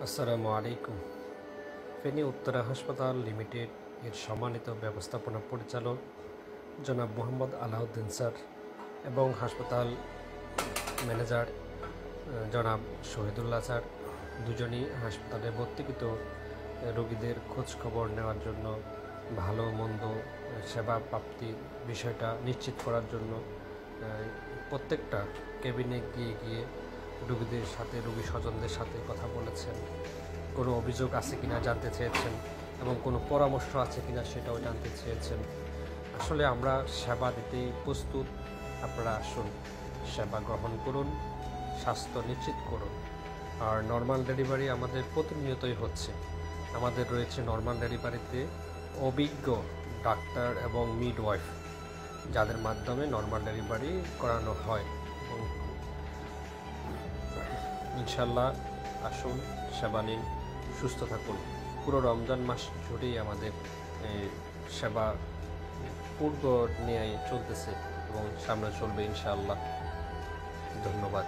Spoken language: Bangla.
আসসালামু আলাইকুম। ফেনী উত্তরা হাসপাতাল লিমিটেড এর সম্মানিত ব্যবস্থাপনা পরিচালক জনাব মোহাম্মদ আলাউদ্দিন স্যার এবং হাসপাতাল ম্যানেজার জনাব শহীদুল্লাহ স্যার দুজনই হাসপাতালে ভর্তিকৃত রোগীদের খোঁজ খবর নেওয়ার জন্য ভালো মন্দ সেবা প্রাপ্তির বিষয়টা নিশ্চিত করার জন্য প্রত্যেকটা কেবিনে গিয়ে গিয়ে রোগীদের সাথে রোগী স্বজনদের সাথে কথা বলেছেন, কোনো অভিযোগ আছে কিনা জানতে চেয়েছেন এবং কোনো পরামর্শ আছে কিনা সেটাও জানতে চেয়েছেন। আসলে আমরা সেবা দিতেই প্রস্তুত, আপনারা আসুন, সেবা গ্রহণ করুন, স্বাস্থ্য নিশ্চিত করুন। আর নর্মাল ডেলিভারি আমাদের প্রতিনিয়তই হচ্ছে। আমাদের রয়েছে নর্মাল ডেলিভারিতে অভিজ্ঞ ডাক্তার এবং মিডওয়াইফ, যাদের মাধ্যমে নর্মাল ডেলিভারি করানো হয়। এবং ইনশাল্লাহ আসুন, সেবা নিন, সুস্থ থাকুন। পুরো রমজান মাস জুড়েই আমাদের সেবা পূর্ব নিয়ে চলতেছে এবং সামনে চলবে ইনশাআল্লাহ। ধন্যবাদ।